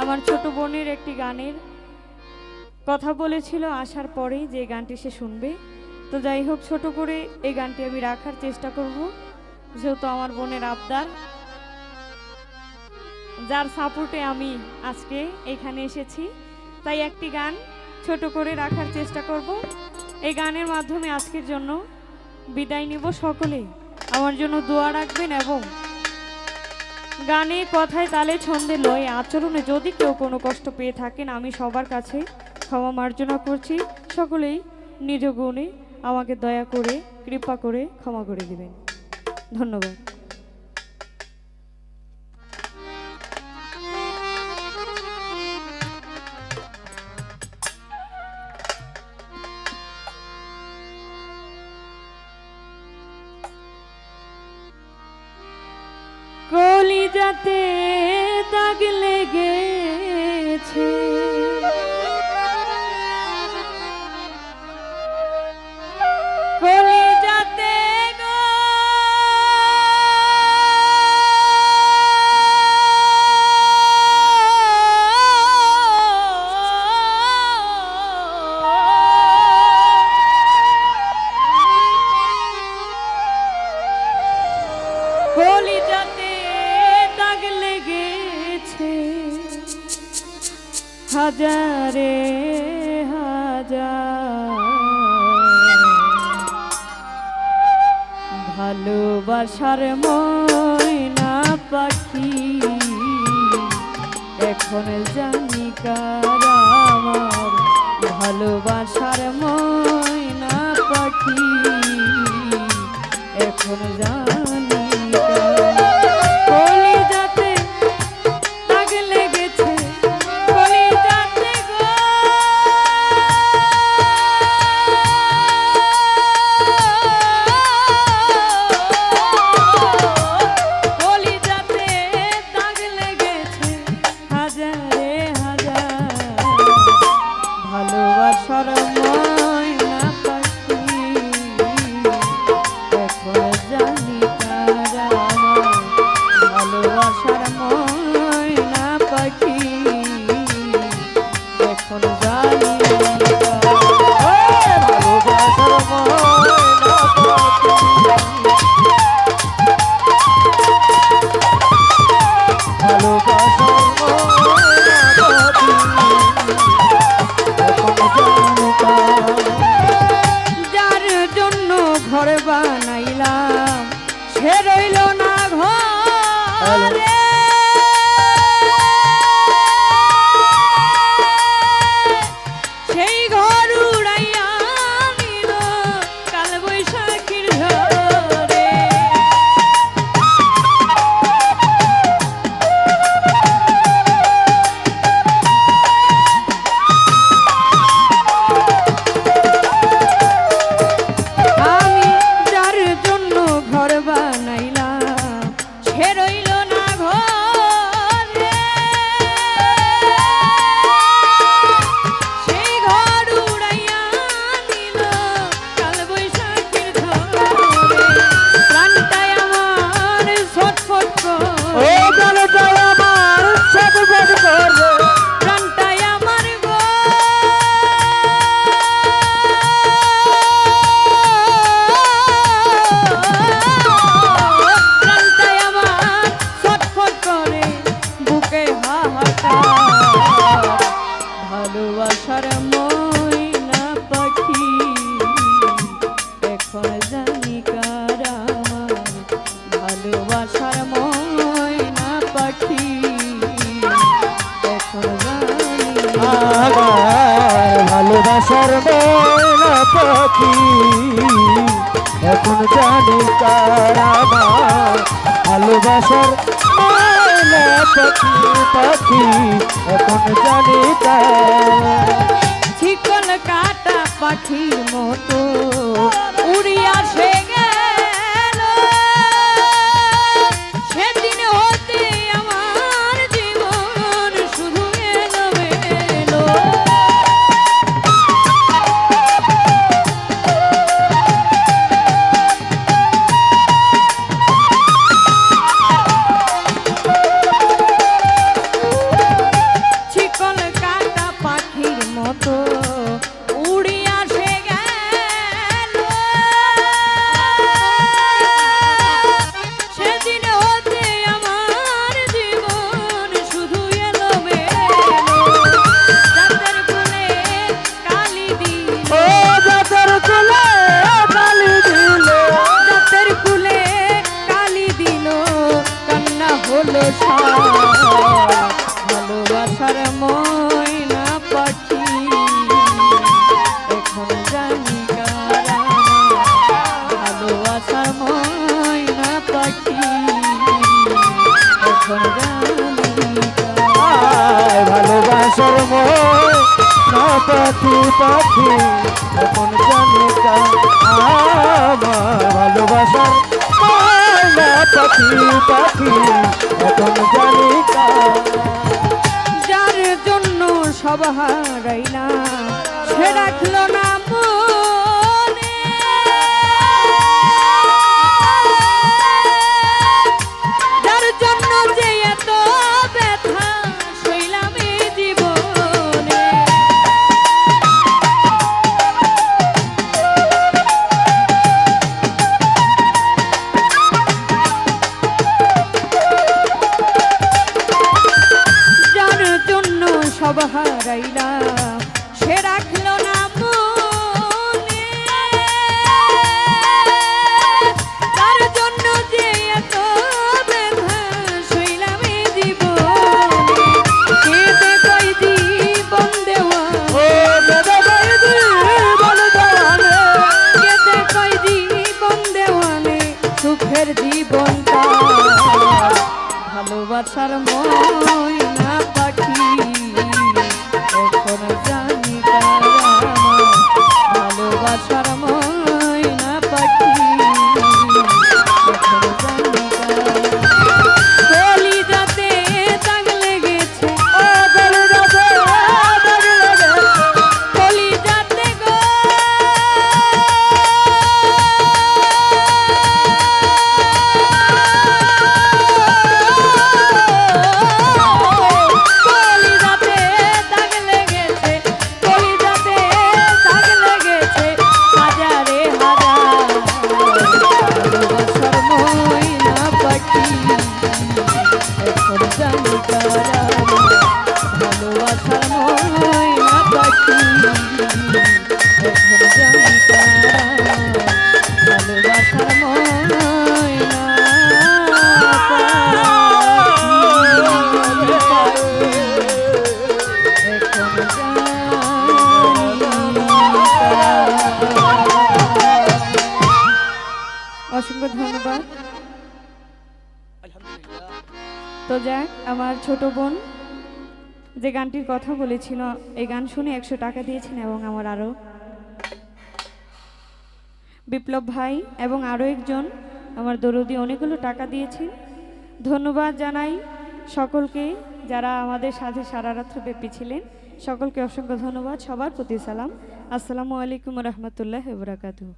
আমার ছোট বোনের একটি গানের কথা বলেছিল আসার পরেই যে গানটি সে শুনবে। তো যাই হোক, ছোট করে এই গানটি আমি রাখার চেষ্টা করব, যেহেতু আমার বোনের আবদার, যার সাপোর্টে আমি আজকে এখানে এসেছি, তাই একটি গান ছোট করে রাখার চেষ্টা করব। এই গানের মাধ্যমে আজকের জন্য বিদায় নিব। সকলে আমার জন্য দোয়া রাখবেন এবং গানে, কথায়, তালে, ছন্দে, লয়ে, আচরণে যদি কেউ কোনো কষ্ট পেয়ে থাকেন আমি সবার কাছে ক্ষমা মার্জনা করছি। সকলেই নিজ গুণে আমাকে দয়া করে, কৃপা করে ক্ষমা করে দিবেন। ধন্যবাদ। কলিজাতে দাগ লেগেছে, কলিজাতে গো কলিজাতে দাগ লেগেছে, হাজারে হাজার ভালোবাসার ময়না পাখি, এখন জানি কার আমার ভালোবাসার ময়না পাখি, এখন জানি কলিজাতে দাগ লেগেছে, কলিজাতে গো কলিজাতে দাগ লেগেছে, হাজারে হাজার ভালোবাসার ময়না পাখি, এখন জানি কার আমার ভালোবাসার ময়না পাখি, এখন জানি ভালোবাসার ময়না পাখি, ভালোবাসার ময়না পাখি, এখন জানি যার জন্য ঘর বানাইলাম সে রইল না ঘরে, সেই ঘর উড়াইয়া নিল কাল বৈশাখীর ঝড়ে, আমি যার জন্য ঘর বানাইলাম সে রইল না ঘরে, সেই ঘর উড়াইয়া নিল কাল বৈশাখীর ঝড়ে, প্রাণটাই আমার ছটফট করে, প্রাণটাই আমার গো প্রাণটাই আমার ছটফট করে, বুকে হাহাকার ভালোবাসার ময়না পাখি, এখন জানি কার আমার ভালোবাসার ময়না পাখি, এখন জানি ভালোবাসার ময়না পাখি, এখন জানি কার আমার ভালোবাসার ময়না পাখি, পাখি এখন জানি কার, শিকল কাটা পাখির মতো উড়িয়া সে গেল, সেদিন হতে আমার জীবন শুধু এলোমেলো, পাখি পাখি এখন জানি কার আমার ভালোবাসার ময়না পাখি পাখি এখন জানি কার যার জন্য সব হারাইলাম সে রাখলো না মনে, যার জন্য যে এত ব্যথা সইলাম এই জীবনে, যার জন্য সব হারাইলাম সে রাখলো না মনে, তার জন্য যে এত ব্যথা সইলাম এই জীবনে, কেঁদে কই জীবন দেওয়া, ও দাদা ভাই জীবন দেওয়ানে কেঁদে কই জীবন দেওয়ানে সুখের জীবনটা ভালোবাসার ময়না পাখি এখন জানি কার আমার ভালোবাসার ময়না পাখি এখন জানি কার কলিজাতে দাগ লেগেছে, ও গলিজাতে দাগ লেগেছে কলিজাতে গো কলিজাতে দাগ লেগেছে, কলিজাতে দাগ লেগেছে হাজারে হাজার ভালোবাসার ময়না পাখি এখন জানি কার আমার ভালোবাসার ময়না পাখি এখন জানি কার আমার ভালোবাসার ময়না অসংখ্য ধন্যবাদ। তো যাক, আমার ছোট বোন যে গানটির কথা বলেছিল এই গান শুনে 100 টাকা দিয়েছেন, এবং আমার আরও বিপ্লব ভাই এবং আরও একজন আমার দরদি অনেকগুলো টাকা দিয়েছেন। ধন্যবাদ জানাই সকলকে যারা আমাদের সাথে সারা রাত্র ব্যাপী ছিলেন। সকলকে অসংখ্য ধন্যবাদ। সবার প্রতি সালাম। আসসালামু আলাইকুম রহমতুল্লাহ বরকাতুহু।